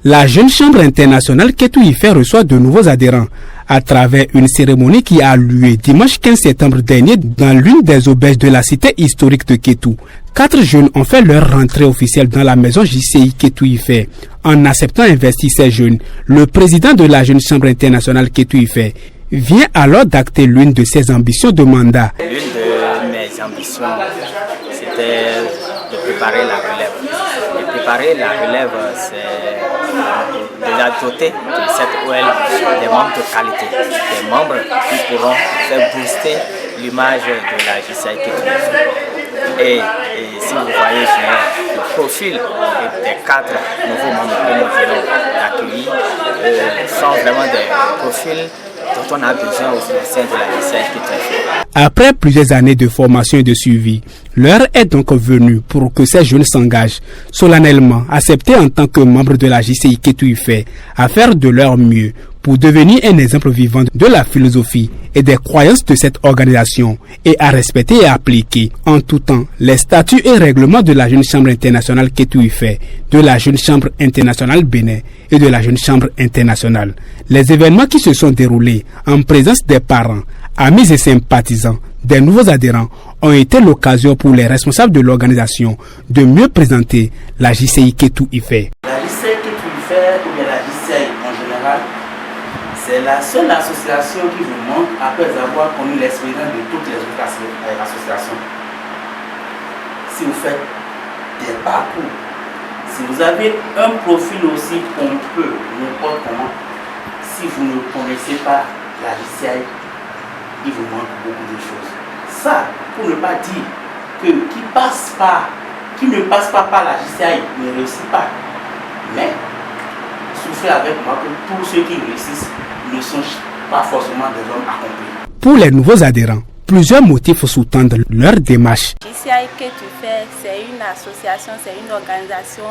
La jeune chambre internationale Kétou Ifé reçoit de nouveaux adhérents à travers une cérémonie qui a lieu dimanche 15 septembre dernier dans l'une des auberges de la cité historique de Kétou. 4 jeunes ont fait leur rentrée officielle dans la maison JCI Kétou Ifé. En acceptant d'investir ces jeunes, le président de la jeune chambre internationale Kétou Ifé vient alors d'acter l'une de ses ambitions de mandat. L'une de mes ambitions, c'était de préparer la relève. Et préparer la relève, c'est déjà doter de cette OL des membres de qualité, des membres qui pourront faire booster l'image de la JCI Kétou Ifé. Et si vous voyez bien le profil des 4 nouveaux membres que nous venons d'accueillir, sont vraiment des profils dont on a besoin au sein de la JCI Kétou Ifé. Après plusieurs années de formation et de suivi, l'heure est donc venue pour que ces jeunes s'engagent solennellement, acceptés en tant que membres de la JCI Kétou Ifé, à faire de leur mieux pour devenir un exemple vivant de la philosophie et des croyances de cette organisation et à respecter et appliquer en tout temps les statuts et règlements de la Jeune Chambre internationale Kétou Ifé, de la Jeune Chambre internationale Bénin et de la Jeune Chambre internationale. Les événements qui se sont déroulés en présence des parents, amis et sympathisants des nouveaux adhérents ont été l'occasion pour les responsables de l'organisation de mieux présenter la JCI Kétou Ifé. La JCI Kétou Ifé ou bien la JCI en général, c'est la seule association qui vous manque après avoir connu l'expérience de toutes les autres associations. Si vous faites des parcours, si vous avez un profil aussi pompeux, n'importe comment, si vous ne connaissez pas la JCI, il vous manque beaucoup de choses. Ça, pour ne pas dire que qui ne passe pas par la JCI ne réussit pas. Mais souffrez avec moi que tous ceux qui réussissent ne sont pas forcément des hommes accomplis. Pour les nouveaux adhérents, plusieurs motifs sous-tendent leur démarche. JCI Kétou Ifé, c'est une association, c'est une organisation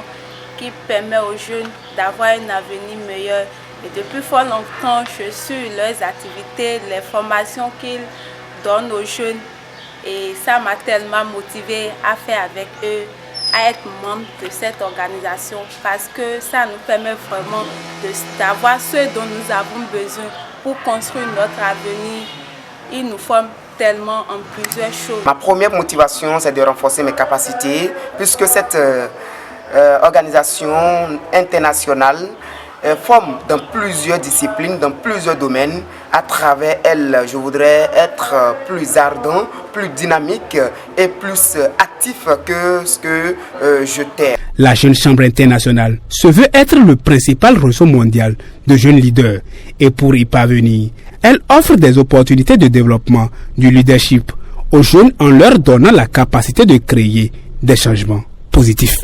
qui permet aux jeunes d'avoir un avenir meilleur. Et depuis fort longtemps, je suis leurs activités, les formations qu'ils donnent aux jeunes. Et ça m'a tellement motivée à faire avec eux, à être membre de cette organisation parce que ça nous permet vraiment d'avoir ce dont nous avons besoin pour construire notre avenir. Ils nous forment tellement en plusieurs choses. Ma première motivation, c'est de renforcer mes capacités puisque cette organisation internationale forme dans plusieurs disciplines, dans plusieurs domaines. À travers elle, je voudrais être plus ardent, plus dynamique et plus actif que ce que j'étais. La Jeune Chambre internationale se veut être le principal réseau mondial de jeunes leaders. Et pour y parvenir, elle offre des opportunités de développement du leadership aux jeunes en leur donnant la capacité de créer des changements positifs.